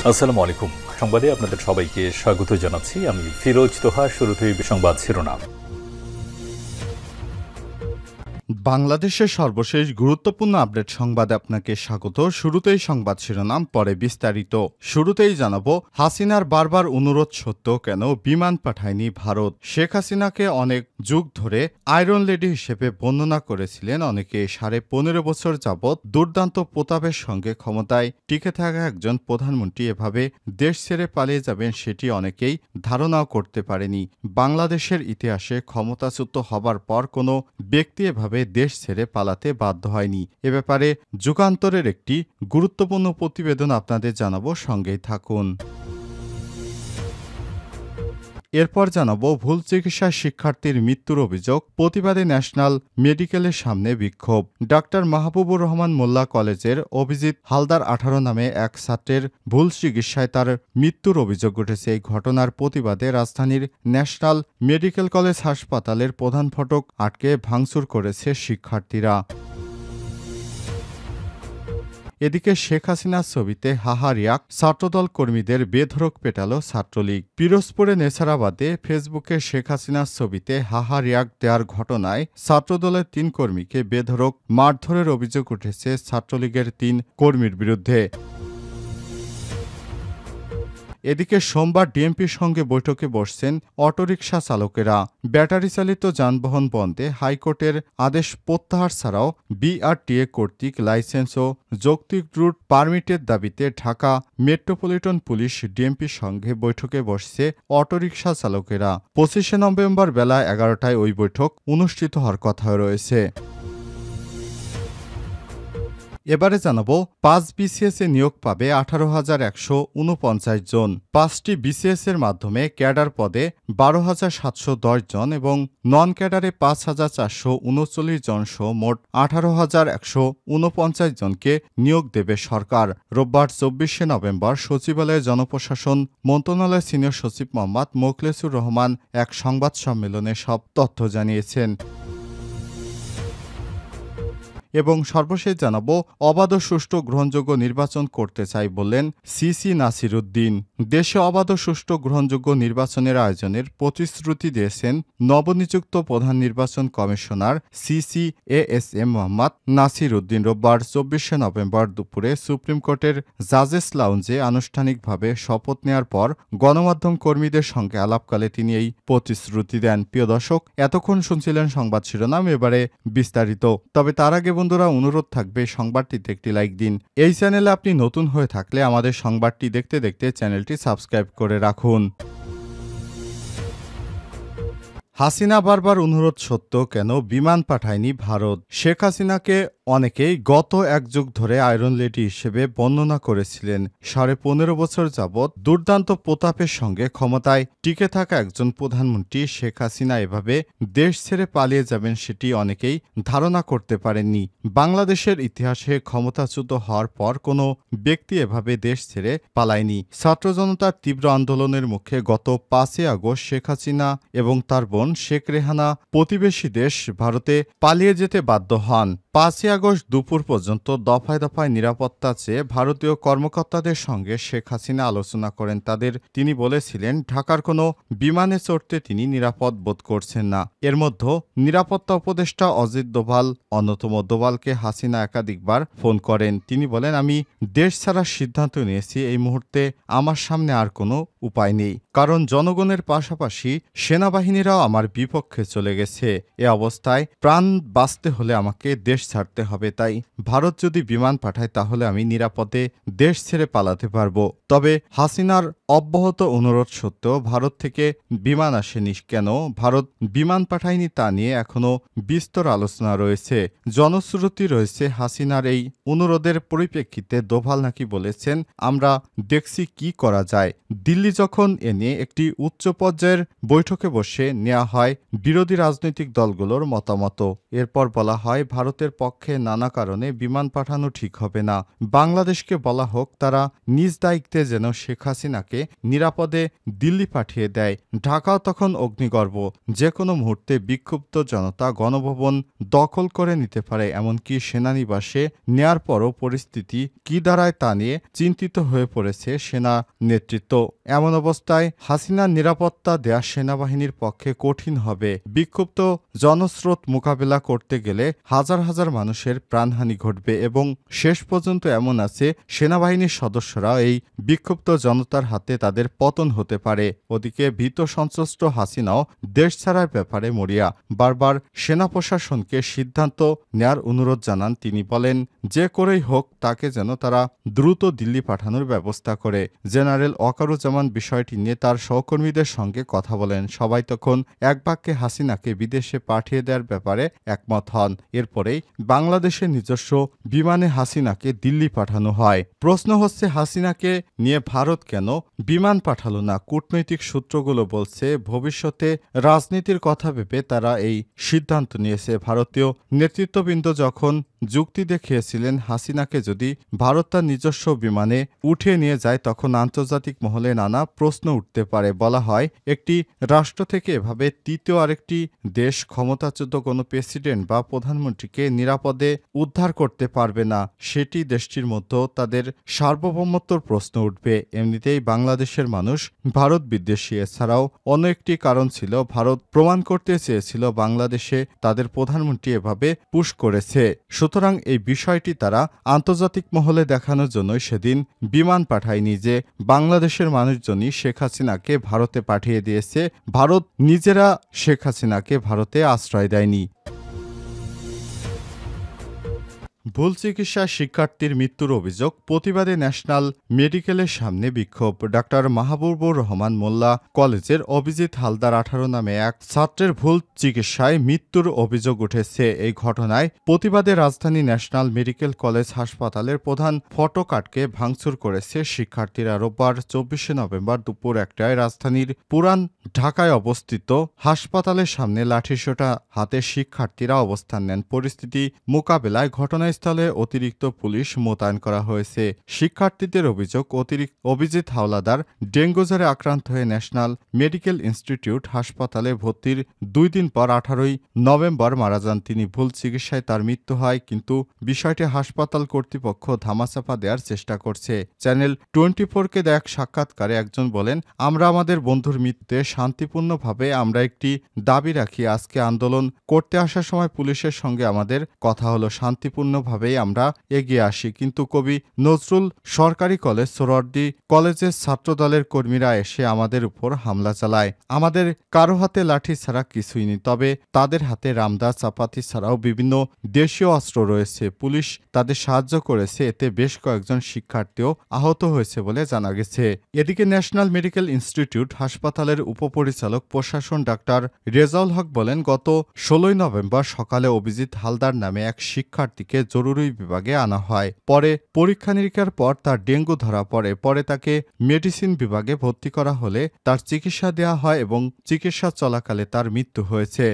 আসসালামু আলাইকুম। সংবাদে আপনাদের সবাইকে স্বাগত জানাচ্ছি। আমি ফিরোজ তোহা। শুরুতেই সংবাদ শিরোনাম। বাংলাদেশের সর্বশেষ গুরুত্বপূর্ণ আপডেট সংবাদে আপনাকে স্বাগত। শুরুতেই সংবাদ শিরোনাম, পরে বিস্তারিত। শুরুতেই জানাবো, হাসিনার বারবার অনুরোধ সত্ত্বেও কেন বিমান পাঠায়নি ভারত। শেখ হাসিনাকে অনেক যুগ ধরে আয়রন লেডি হিসেবে বর্ণনা করেছিলেন অনেকে। 15.5 বছর যাবৎ দুর্দান্ত প্রতাপের সঙ্গে ক্ষমতায় টিকে থাকা একজন প্রধানমন্ত্রী এভাবে দেশ ছেড়ে পালিয়ে যাবেন সেটি অনেকেই ধারণাও করতে পারেনি। বাংলাদেশের ইতিহাসে ক্ষমতাচ্যুত হবার পর কোনো ব্যক্তি এভাবে দেশ ছেড়ে পালাতে বাধ্য হয়নি। এ ব্যাপারে যুগান্তরের একটি গুরুত্বপূর্ণ প্রতিবেদন আপনাদের জানাবো, সঙ্গেই থাকুন। এরপর জানাবো, ভুল চিকিৎসায় শিক্ষার্থীর মৃত্যুর অভিযোগ, প্রতিবাদে ন্যাশনাল মেডিকেলের সামনে বিক্ষোভ। ডাক্তার মাহবুবুর রহমান মোল্লা কলেজের অভিজিৎ হালদার 18 নামে এক ছাত্রের ভুল চিকিৎসায় তার মৃত্যুর অভিযোগ উঠেছে। এই ঘটনার প্রতিবাদে রাজধানীর ন্যাশনাল মেডিকেল কলেজ হাসপাতালের প্রধান ফটক আটকে ভাঙচুর করেছে শিক্ষার্থীরা। এদিকে শেখ হাসিনার ছবিতে হাহারিয়াক, ছাত্রদল কর্মীদের বেধড়ক পেটালো ছাত্রলীগ। পিরোজপুরে নেছারাবাদে ফেসবুকে শেখ হাসিনার ছবিতে হাহারিয়াক দেওয়ার ঘটনায় ছাত্রদলের 3 কর্মীকে বেধড়ক মারধরের অভিযোগ উঠেছে ছাত্রলীগের 3 কর্মীর বিরুদ্ধে। এদিকে সোমবার ডিএমপির সঙ্গে বৈঠকে বসছেন অটোরিকশা চালকেরা। ব্যাটারি চালিত যানবাহন বন্ধে হাইকোর্টের আদেশ প্রত্যাহার ছাড়াও বিআরটিএ কর্তৃক লাইসেন্স ও যৌক্তিক রুট পারমিটের দাবিতে ঢাকা মেট্রোপলিটন পুলিশ ডিএমপির সঙ্গে বৈঠকে বসছে অটোরিকশা চালকেরা। 25 নভেম্বর বেলা 11টায় ওই বৈঠক অনুষ্ঠিত হওয়ার কথা রয়েছে। এবারে জানাবো, 5 বিসিএস এ নিয়োগ পাবে 18,149 জন। 5টি বিসিএস এর মাধ্যমে ক্যাডার পদে 12,710 জন এবং নন ক্যাডারে 5,439 জন সহ মোট 18,149 জনকে নিয়োগ দেবে সরকার। রোববার 24 নভেম্বর সচিবালয়ে জনপ্রশাসন মন্ত্রণালয়ের সিনিয়র সচিব মোহাম্মদ মোখলেসুর রহমান এক সংবাদ সম্মেলনে সব তথ্য জানিয়েছেন। এবং সর্বশেষ জানাবো, অবাধ ও সুষ্ঠু গ্রহণযোগ্য নির্বাচন করতে চাই বললেন সিসি নাসিরুদ্দিন। দেশে অবাধ ও সুষ্ঠু গ্রহণযোগ্য নির্বাচনের আয়োজনের প্রতিশ্রুতি দিয়েছেন নবনিযুক্ত প্রধান নির্বাচন কমিশনার সিসি এএসএম মোহাম্মদ নাসিরুদ্দিন। রোববার 24 নভেম্বর দুপুরে সুপ্রিম কোর্টের জাজেস লাউঞ্জে আনুষ্ঠানিকভাবে শপথ নেওয়ার পর গণমাধ্যম কর্মীদের সঙ্গে আলাপকালে তিনি এই প্রতিশ্রুতি দেন। প্রিয় দর্শক, এতক্ষণ শুনছিলেন সংবাদ শিরোনাম, এবারে বিস্তারিত। তবে তার আগে বন্ধুরা, অনুরোধ থাকবে সংবাদটিতে একটি লাইক দিন। এই চ্যানেলে আপনি নতুন হয়ে থাকলে আমাদের সংবাদটি দেখতে দেখতে চ্যানেলটি সাবস্ক্রাইব করে রাখুন। হাসিনা বারবার অনুরোধ সত্ত্বেও কেন বিমান পাঠায়নি ভারত। শেখ হাসিনাকে অনেকেই গত 1 যুগ ধরে আয়রন লেডি হিসেবে বর্ণনা করেছিলেন। 15.5 বছর যাবৎ দুর্দান্ত প্রতাপের সঙ্গে ক্ষমতায় টিকে থাকা একজন প্রধানমন্ত্রী শেখ হাসিনা এভাবে দেশ ছেড়ে পালিয়ে যাবেন সেটি অনেকেই ধারণা করতে পারেননি। বাংলাদেশের ইতিহাসে ক্ষমতাচ্যুত হওয়ার পর কোনো ব্যক্তি এভাবে দেশ ছেড়ে পালায়নি। ছাত্র জনতার তীব্র আন্দোলনের মুখে গত 5 আগস্ট শেখ হাসিনা এবং তার বোন শেখ রেহানা প্রতিবেশী দেশ ভারতে পালিয়ে যেতে বাধ্য হন। 5 আগস্ট দুপুর পর্যন্ত দফায় দফায় নিরাপত্তা চেয়ে ভারতীয় কর্মকর্তাদের সঙ্গে শেখ হাসিনা আলোচনা করেন। তিনি বলেছিলেন ঢাকার কোনো বিমানে চড়তে তিনি নিরাপদ বোধ করছেন না। এর মধ্যে নিরাপত্তা উপদেষ্টা অজিত দোভাল অন্যতম। দোভালকে হাসিনা একাধিকবার ফোন করেন। তিনি বলেন, আমি দেশ ছাড়ার সিদ্ধান্ত নিয়েছি। এই মুহূর্তে আমার সামনে আর কোনো উপায় নেই, কারণ জনগণের পাশাপাশি সেনাবাহিনীরাও আমার বিপক্ষে চলে গেছে। এ অবস্থায় প্রাণ বাঁচতে হলে আমাকে দেশ ছাড়তে হবে। তাই ভারত যদি বিমান পাঠায় তাহলে আমি নিরাপদে দেশ ছেড়ে পালাতে পারবো। তবে হাসিনার অব্যাহত অনুরোধ সত্ত্বেও ভারত থেকে বিমান আসেনি কেন, ভারত বিমান পাঠায়নি তা নিয়ে এখনো বিস্তর আলোচনা রয়েছে। জনশ্রুতি রয়েছে হাসিনার এই অনুরোধের পরিপ্রেক্ষিতে দোভাল নাকি বলেছেন, আমরা দেখছি কি করা যায়। দিল্লি যখন এ নিয়ে একটি উচ্চ পর্যায়ের বৈঠকে বসে নেওয়া হয় বিরোধী রাজনৈতিক দলগুলোর মতামত। এরপর বলা হয় ভারতের পক্ষে নানা কারণে বিমান পাঠানো ঠিক হবে না। বাংলাদেশকে বলা হোক তারা নিজ দায়িত্বে যেন শেখ হাসিনাকে নিরাপদে দিল্লি পাঠিয়ে দেয়। ঢাকাও তখন অগ্নিগর্ভ, যে কোনো মুহূর্তে বিক্ষুব্ধ জনতা গণভবন দখল করে নিতে পারে, এমনকি সেনানিবাসে নেয়ার পরও পরিস্থিতি কি দাঁড়ায় তা নিয়ে চিন্তিত হয়ে পড়েছে সেনা নেতৃত্ব। এমন অবস্থায় হাসিনার নিরাপত্তা দেয়া সেনাবাহিনীর পক্ষে কঠিন হবে। বিক্ষুব্ধ জনস্রোত মোকাবেলা করতে গেলে হাজার হাজার মানুষের প্রাণহানি ঘটবে এবং শেষ পর্যন্ত এমন আছে সেনাবাহিনীর সদস্যরা এই বিক্ষুব্ধ জনতার হাতে তাদের পতন হতে পারে। ওদিকে ভীত সন্ত্রস্ত হাসিনাও দেশ ছাড়ার ব্যাপারে মরিয়া। বারবার সেনা প্রশাসনকে সিদ্ধান্ত নেয়ার অনুরোধ জানান তিনি। বলেন যে করেই হোক তাকে যেন তারা দ্রুত দিল্লি পাঠানোর ব্যবস্থা করে। জেনারেল ওয়াকারুজ্জামান বিষয়টি নিয়ে তার সহকর্মীদের সঙ্গে কথা বলেন। সবাই তখন এক বাক্যে হাসিনাকে বিদেশে পাঠিয়ে দেওয়ার ব্যাপারে একমত হন। এরপরেই বাংলাদেশের নিজস্ব বিমানে হাসিনাকে দিল্লি পাঠানো হয়। প্রশ্ন হচ্ছে হাসিনাকে নিয়ে ভারত কেন বিমান পাঠালো না? কূটনৈতিক সূত্রগুলো বলছে ভবিষ্যতে রাজনীতির কথা ভেবে তারা এই সিদ্ধান্ত নিয়েছে। ভারতীয় নেতৃত্ববৃন্দ যখন যুক্তি দেখিয়েছিলেন হাসিনাকে যদি ভারত তার নিজস্ব বিমানে উঠিয়ে নিয়ে যায় তখন আন্তর্জাতিক মহলে নানা প্রশ্ন উঠতে পারে। বলা হয় একটি রাষ্ট্র থেকে এভাবে তৃতীয় আরেকটি দেশ ক্ষমতাচ্যুত কোনো প্রেসিডেন্ট বা প্রধানমন্ত্রীকে নিরাপদে উদ্ধার করতে পারবে না। সেটি দেশটির মধ্যে তাদের সার্বভৌমত্বর প্রশ্ন উঠবে। এমনিতেই বাংলাদেশের মানুষ ভারত বিদ্বেষী। এছাড়াও অন্য একটি কারণ ছিল ভারত প্রমাণ করতে চেয়েছিল বাংলাদেশে তাদের প্রধানমন্ত্রী এভাবে পুশ করেছে। সুতরাং এই বিষয়টি তারা আন্তর্জাতিক মহলে দেখানোর জন্যই সেদিন বিমান পাঠায়নি যে বাংলাদেশের মানুষজনই শেখ হাসিনাকে ভারতে পাঠিয়ে দিয়েছে। ভারত নিজেরা শেখ হাসিনাকে ভারতে আশ্রয় দেয়নি। ভুল চিকিৎসায় শিক্ষার্থীর মৃত্যুর অভিযোগ, প্রতিবাদে ন্যাশনাল মেডিকেলের সামনে বিক্ষোভ। ডাক্তার মাহবুবুর রহমান মোল্লা কলেজের অভিজিৎ হালদার 18 নামে এক ছাত্রের ভুল চিকিৎসায় মৃত্যুর অভিযোগ উঠেছে। এই ঘটনায় প্রতিবাদে রাজধানী ন্যাশনাল মেডিকেল কলেজ হাসপাতালের প্রধান ফটকাটকে ভাঙচুর করেছে শিক্ষার্থীরা। রোববার 24 নভেম্বর দুপুর 1টায় রাজধানীর পুরান ঢাকায় অবস্থিত হাসপাতালের সামনে লাঠিসোঁটা হাতে শিক্ষার্থীরা অবস্থান নেন। পরিস্থিতি মোকাবেলায় ঘটনাস্থলে অতিরিক্ত পুলিশ মোতায়েন করা হয়েছে। শিক্ষার্থীদের অভিযোগ অভিজিৎ হাওলাদার ডেঙ্গু জ্বরে আক্রান্ত হয়ে ন্যাশনাল মেডিকেল ইনস্টিটিউট হাসপাতালে ভর্তির 2 দিন পর 18 নভেম্বর মারা যান তিনি। ভুল চিকিৎসায় তার মৃত্যু হয়, কিন্তু বিষয়টি হাসপাতাল কর্তৃপক্ষ ধামাচাপা দেওয়ার চেষ্টা করছে। চ্যানেল 24-কে দেয়া এক সাক্ষাৎকারে একজন বলেন, আমরা আমাদের বন্ধুর মৃত্যুতে শান্তিপূর্ণভাবে আমরা একটি দাবি রাখি। আজকে আন্দোলন করতে আসার সময় পুলিশের সঙ্গে আমাদের কথা হলো, শান্তিপূর্ণভাবেই আমরা এগিয়ে আসি, কিন্তু কবি নজরুল সরকারি কলেজ সোহরাওয়ার্দী কলেজের ছাত্রদলের কর্মীরা এসে আমাদের উপর হামলা চালায়। আমাদের কারো হাতে লাঠি ছাড়া কিছুই নেই, তবে তাদের হাতে রামদা চাপাতি ছাড়াও বিভিন্ন দেশীয় অস্ত্র রয়েছে। পুলিশ তাদের সাহায্য করেছে, এতে বেশ কয়েকজন শিক্ষার্থীও আহত হয়েছে বলে জানা গেছে। এদিকে ন্যাশনাল মেডিকেল ইনস্টিটিউট হাসপাতালের উপপরিচালক প্রশাসন ডাক্তার রেজাউল হক বলেন, গত 16 নভেম্বর সকালে অভিজিৎ হালদার নামে এক শিক্ষার্থীকে জরুরি বিভাগে আনা হয়। পরে পরীক্ষা নিরীক্ষার পর তার ডেঙ্গু ধরা পড়ে। পরে তাকে মেডিসিন বিভাগে ভর্তি করা হলে তার চিকিৎসা দেওয়া হয় এবং চিকিৎসা চলাকালে তার মৃত্যু হয়েছে।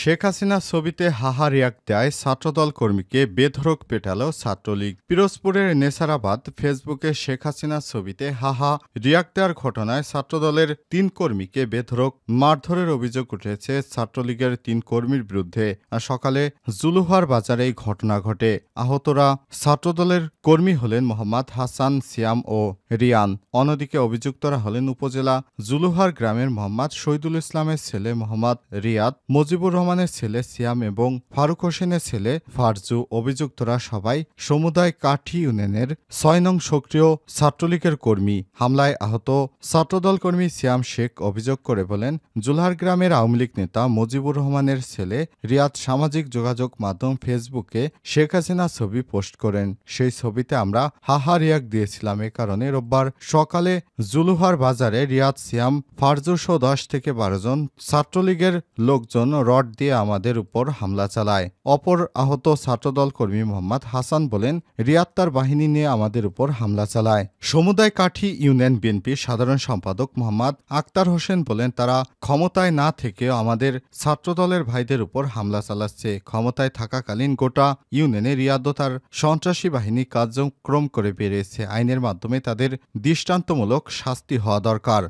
শেখ হাসিনা ছবিতে হাহা রিয়াক্ট দেয় ছাত্রদল কর্মীকে বেধড়ক পেটালো ছাত্রলীগ। পিরোজপুরের নেসারাবাদ ফেসবুকে শেখ হাসিনা ছবিতে হাহা রিয়াক্ট দেওয়ার ঘটনায় ছাত্রদলের 3 কর্মীকে বেধড়ক মারধরের অভিযোগ উঠেছে ছাত্রলীগের 3 কর্মীর বিরুদ্ধে। সকালে জুলুহার বাজারে এই ঘটনা ঘটে। আহতরা ছাত্রদলের কর্মী হলেন মোহাম্মদ হাসান, সিয়াম ও রিয়ান। অন্যদিকে অভিযুক্তরা হলেন উপজেলা জুলুহার গ্রামের মোহাম্মদ শহীদুল ইসলামের ছেলে মোহাম্মদ রিয়াদ, মুজিবুর রহমানের ছেলে সিয়াম এবং ফারুক হোসেনের ছেলে ফারজু। অভিযুক্তরা সবাই সমুদায় কাঠি ইউনিয়নের 6 নং সক্রিয় ছাত্রলীগের কর্মী। হামলায় আহত ছাত্রদল কর্মী সিয়াম শেখ অভিযোগ করে বলেন, জুলহার গ্রামের আওয়ামী লীগ নেতা মুজিবুর রহমানের ছেলে রিয়াদ সামাজিক যোগাযোগ মাধ্যম ফেসবুকে শেখ হাসিনা ছবি পোস্ট করেন। সেই ছবিতে আমরা হাহা রিয়াক্ট দিয়েছিলাম। এ কারণে রোববার সকালে জুলুহার বাজারে রিয়াদ, সিয়াম, ফারজু সহ 10 থেকে 12 জন ছাত্রলীগের লোকজন রড দিয়ে আমাদের উপর হামলা চালায়। অপর আহত ছাত্রদল কর্মী মোহাম্মদ হাসান বলেন, রিয়াদ তার বাহিনী নিয়ে আমাদের উপর হামলা চালায়। সমুদায় কাঠি ইউনিয়ন বিএনপির সাধারণ সম্পাদক মোহাম্মদ আক্তার হোসেন বলেন, তারা ক্ষমতায় না থেকেও আমাদের ছাত্রদলের ভাইদের উপর হামলা চালাচ্ছে। ক্ষমতায় থাকাকালীন গোটা ইউনিয়নে রিয়াদ ও তার সন্ত্রাসী বাহিনী কার্যক্রম করে বেরিয়েছে। আইনের মাধ্যমে তাদের দৃষ্টান্তমূলক শাস্তি হওয়া দরকার।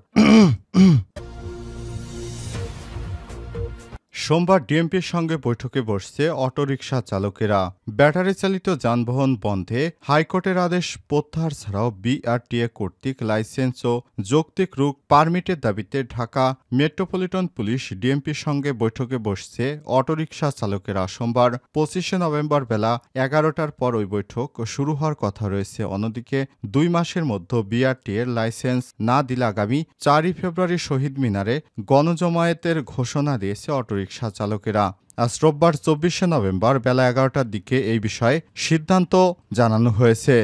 সোমবার ডিএমপির সঙ্গে বৈঠকে বসছে অটোরিকশা চালকেরা। ব্যাটারি চালিত যানবাহন বন্ধে হাইকোর্টের আদেশ প্রত্যাহার ছাড়াও বিআরটিএ কর্তৃক লাইসেন্স ও যৌক্তিক রুট পারমিটের দাবিতে ঢাকা মেট্রোপলিটন পুলিশ ডিএমপির সঙ্গে বৈঠকে বসছে অটোরিকশা চালকেরা। সোমবার 25শে নভেম্বর বেলা 11টার পর ওই বৈঠক শুরু হওয়ার কথা রয়েছে। অন্যদিকে 2 মাসের মধ্যে বিআরটিএর লাইসেন্স না দিলে আগামী 4 ফেব্রুয়ারি শহীদ মিনারে গণজমায়েতের ঘোষণা দিয়েছে অটোরিকশা চালকেরা। আজ রোববার 24শে নভেম্বর বেলা 11টার দিকে এই বিষয়ে সিদ্ধান্ত জানানো হয়েছে।